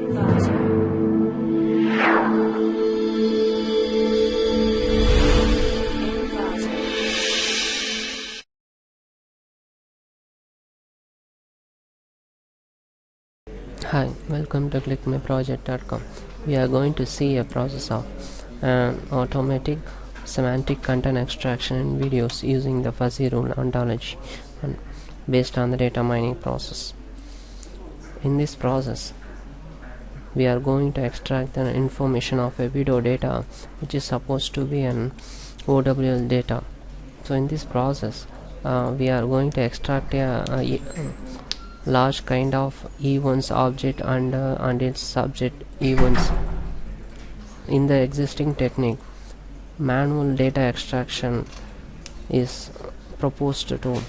Hi, welcome to clickmyproject.com. We are going to see a process of automatic semantic content extraction in videos using the fuzzy rule ontology and based on the data mining process. In this process, we are going to extract the information of a video data which is supposed to be an OWL data. So in this process, we are going to extract a large kind of events object and its subject events. In the existing technique, manual data extraction is proposed to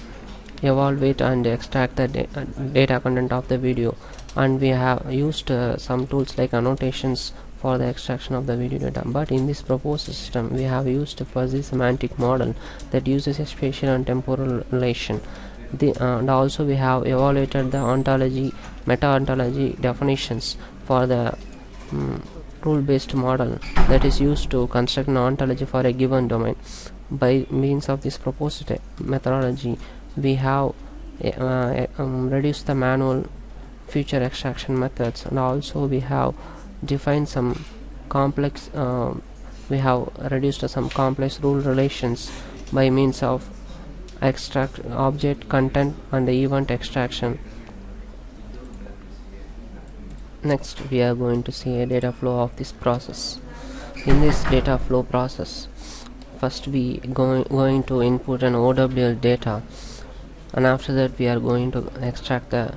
evaluate and extract the data content of the video, and we have used some tools like annotations for the extraction of the video data. But in this proposed system, we have used a fuzzy semantic model that uses a spatial and temporal relation. And also we have evaluated the ontology, meta-ontology definitions for the rule-based model that is used to construct an ontology for a given domain. By means of this proposed methodology, we have reduced the manual feature extraction methods, and also we have defined some complex we have reduced some complex rule relations by means of extract object, content and the event extraction. Next, we are going to see a data flow of this process. In this data flow process, first we going to input an OWL data, and after that we are going to extract the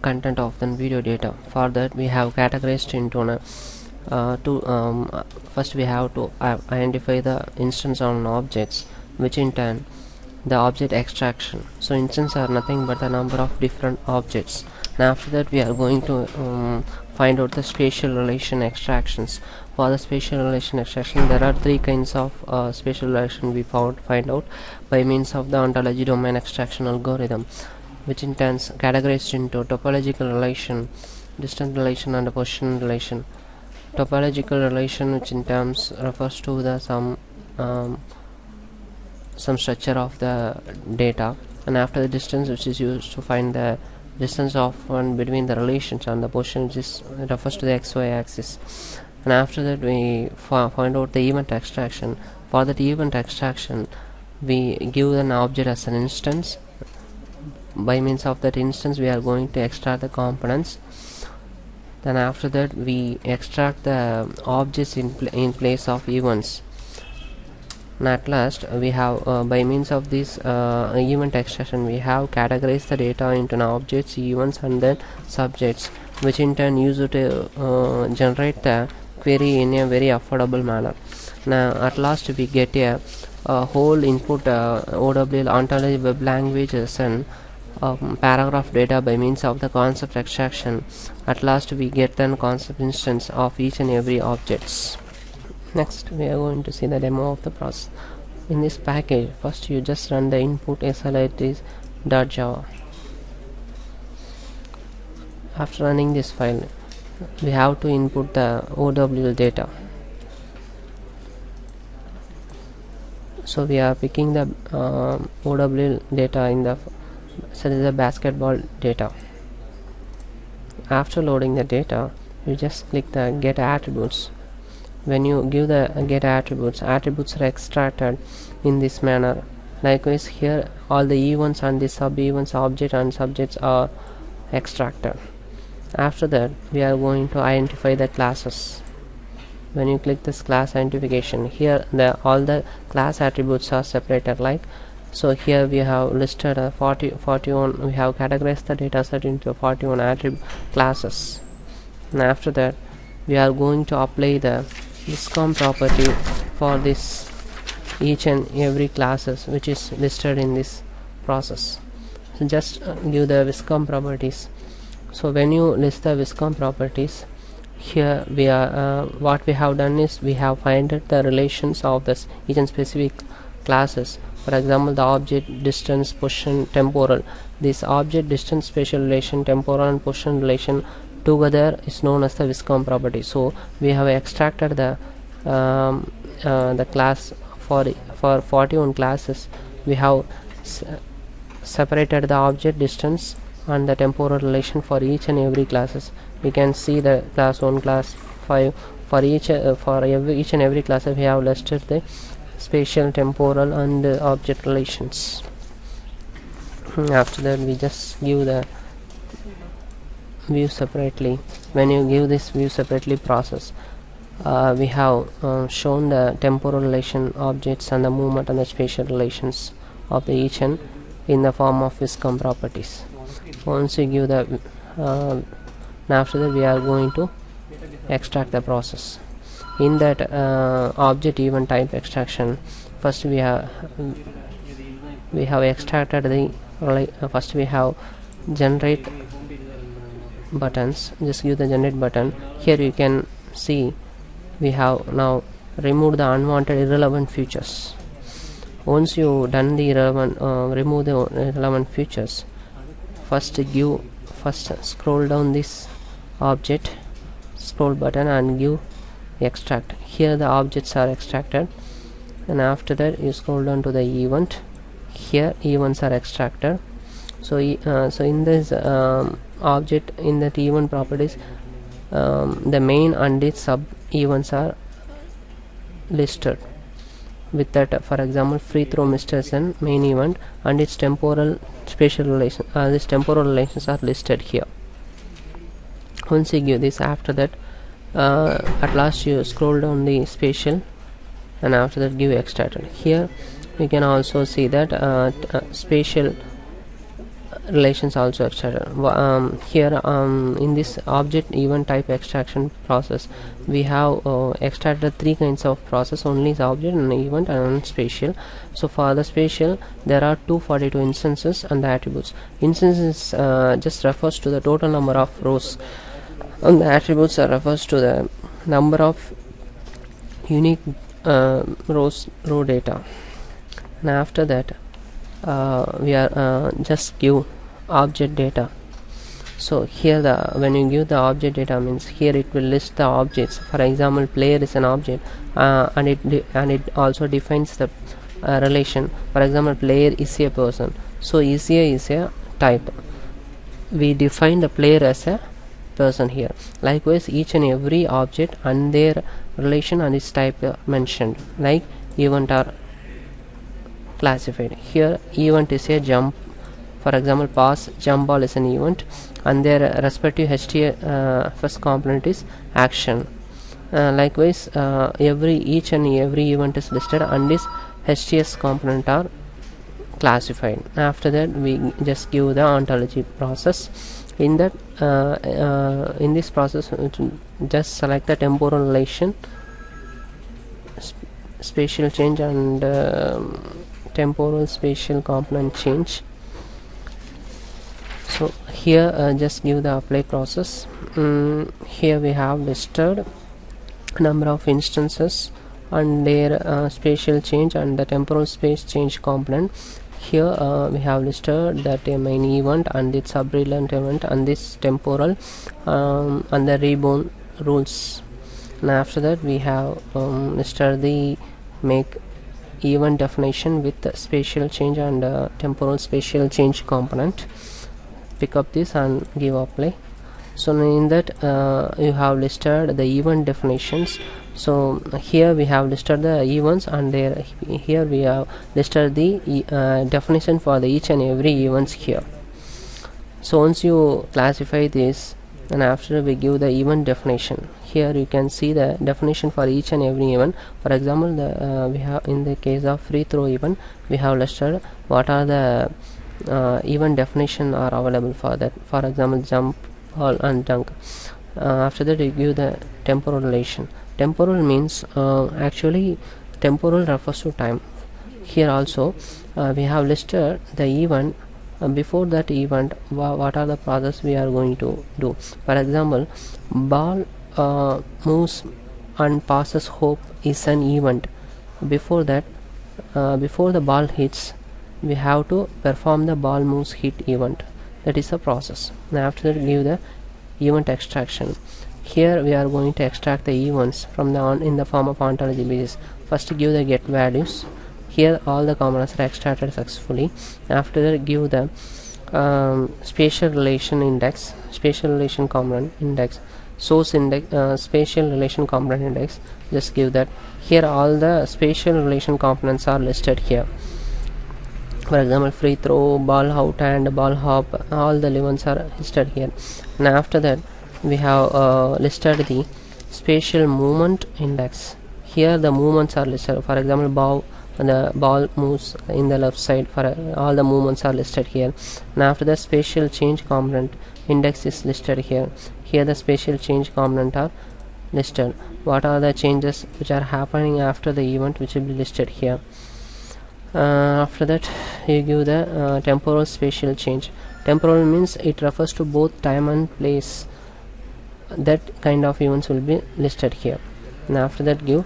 content of the video data. For that, we have categorized into first we have to identify the instance on objects, which in turn the object extraction. So instances are nothing but the number of different objects, and after that we are going to find out the spatial relation extractions. For the spatial relation extraction, there are three kinds of spatial relation we find out by means of the ontology domain extraction algorithm, which in turn categorized into topological relation, distance relation and position relation. Topological relation, which in terms refers to the some structure of the data, and after the distance, which is used to find the distance of one between the relations, and the position, which is refers to the XY axis. And after that we find out the event extraction. For that event extraction, we give an object as an instance. By means of that instance, we are going to extract the components. Then after that we extract the objects in place of events. And at last we have by means of this event extraction, we have categorized the data into objects, events and then subjects, which in turn use it to generate the query in a very affordable manner. Now at last we get a whole input OWL ontology web languages and paragraph data by means of the concept extraction. At last we get the concept instance of each and every objects. Next, we are going to see the demo of the process. In this package, first you just run the input slit.java. After running this file, we have to input the OWL data. So we are picking the OWL data in the basketball data. After loading the data, you just click the get attributes. When you give the get attributes are extracted in this manner. Likewise, here all the events and the sub events, object and subjects are extracted. After that, we are going to identify the classes. When you click this class identification, here all the class attributes are separated like so. Here we have listed 41. We have categorized the data set into 41 attribute classes, and after that we are going to apply the viscom property for this each and every classes which is listed in this process. So just give the viscom properties. So when you list the viscom properties, here we are what we have done is we have finded the relations of this each and specific classes. For example, the object, distance, position, temporal. This object, distance, spatial relation, temporal and position relation together is known as the viscom property. So we have extracted the class for 41 classes. We have separated the object distance and the temporal relation for each and every classes. We can see the class 1, class 5. For each and every class we have listed the spatial, temporal and object relations. After that we just give the view separately. When you give this view separately process, we have shown the temporal relation, objects and the movement and the spatial relations of the each and in the form of viscom properties. Once you give the after that we are going to extract the process. In that object event type extraction, first we have extracted the first we have generate buttons. Just give the generate button. Here you can see we have now removed the unwanted irrelevant features. Once you done the remove the irrelevant features, first scroll down this object, scroll button and give extract. Here the objects are extracted, and after that you scroll down to the event. Here events are extracted. So in this object, in that event properties, the main and its sub events are listed with that. For example, free throw misters and main event and its temporal spatial relation. These temporal relations are listed here. Once you give this, after that at last you scroll down the spatial, and after that give extracted. Here you can also see that spatial relations also extracted. Here in this object event type extraction process, we have extracted 3 kinds of process. Only is object and event and spatial. So for the spatial there are 242 instances and the attributes. Instances just refers to the total number of rows, and the attributes refers to the number of unique row data. And after that we are just give object data. So here when you give the object data means here it will list the objects. For example, player is an object, and it also defines the relation. For example, player is a person, so is a type. We define the player as a person here. Likewise, each and every object and their relation and its type mentioned, like event are classified. Here event is a jump. For example, pass, jump ball is an event, and their respective HTS component is action. Likewise, each and every event is listed and its HTS component are classified. After that we just give the ontology process. In that in this process just select the temporal relation, spatial change and temporal spatial component change. So here just give the apply process. Here we have listed number of instances and their spatial change and the temporal space change component. Here we have listed that main event and its sub-relevant event and this temporal and the reborn rules. And after that we have listed the make event definition with the spatial change and temporal spatial change component. Pick up this and give apply. So in that you have listed the event definitions. So here we have listed the events, and here we have listed the definition for the each and every events here. So once you classify this, and after we give the event definition, here you can see the definition for each and every event. For example, we have in the case of free throw event, we have listed what are the event definition are available for that. For example, jump ball and dunk. After that you give the temporal relation. Temporal means actually temporal refers to time. Here also we have listed the event. Before that event, what are the process we are going to do. For example, ball moves and passes hoop is an event. Before that, before the ball hits, we have to perform the ball moves hit event. That is a process. Now after that give the event extraction. Here we are going to extract the events from the in the form of ontology basis. First give the get values. Here all the components are extracted successfully. After that give the spatial relation index, spatial relation component index, source index, spatial relation component index. Just give that. Here all the spatial relation components are listed here. For example, free throw, ball out and ball hop, all the events are listed here. And after that we have listed the spatial movement index. Here the movements are listed. For example, the ball moves in the left side. For all the movements are listed here. And after the spatial change component index is listed here. Here the spatial change component are listed. What are the changes which are happening after the event, which will be listed here. After that you give the temporal spatial change. Temporal means it refers to both time and place. That kind of events will be listed here. And after that give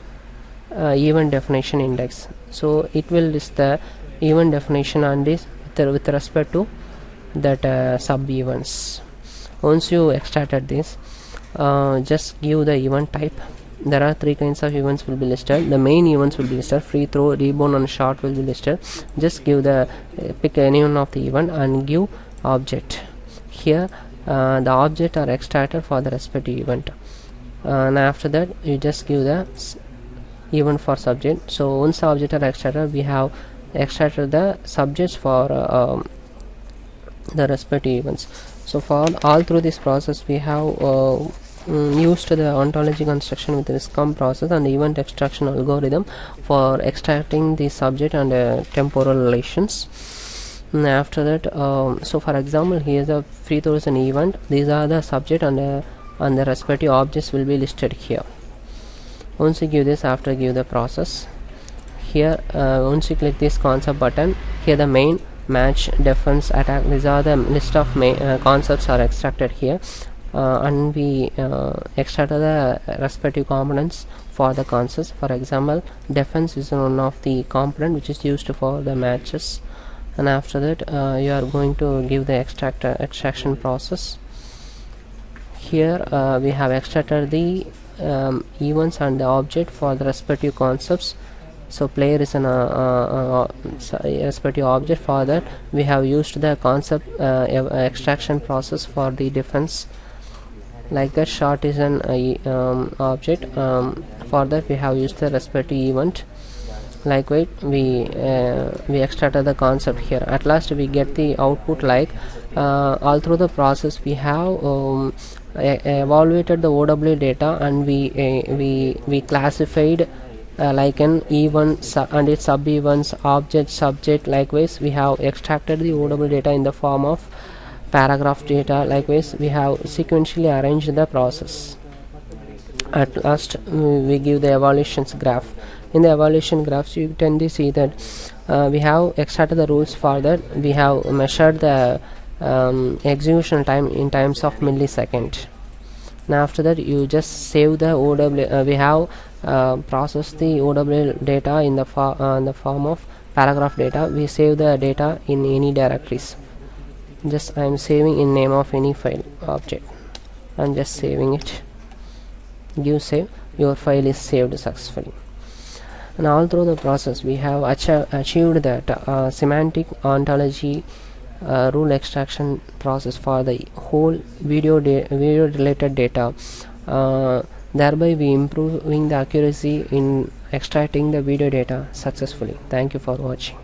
event definition index. So it will list the event definition on this with respect to that sub events. Once you extracted this, just give the event type. There are three kinds of events will be listed. The main events will be listed. Free throw, rebound and shot will be listed. Just give the pick any one of the event and give object. Here the object are extracted for the respective event. And after that you just give the event for subject. So once the object are extracted, we have extracted the subjects for the respective events. So for all through this process we have used the ontology construction with this COM process and the event extraction algorithm for extracting the subject and temporal relations. And after that so for example, here is a free throw is an event. These are the subject and the respective objects will be listed here. Once you give this, after give the process here, once you click this concept button, here the main, match, defense, attack, these are the list of concepts are extracted here. And we extracted the respective components for the concepts. For example, defense is one of the component which is used for the matches. And after that you are going to give the extraction process. Here we have extracted the events and the object for the respective concepts. So player is an respective object. For that we have used the concept extraction process for the defense. Like that, shot is an object. For that we have used the respective event. Likewise we extracted the concept here. At last we get the output like all through the process we have evaluated the OW data, and we classified like an event and its sub events, object, subject. Likewise we have extracted the OW data in the form of paragraph data. Likewise we have sequentially arranged the process. At last we give the evaluations graph. In the evaluation graphs you tend to see that we have extracted the rules. For that we have measured the execution time in times of millisecond. Now after that you just save the OW. We have processed the OW data in the form of paragraph data. We save the data in any directories. Just I am saving in name of any file object. I am just saving it. Give save. Your file is saved successfully. And all through the process we have achieved that semantic ontology rule extraction process for the whole video related data. Thereby we improving the accuracy in extracting the video data successfully. Thank you for watching.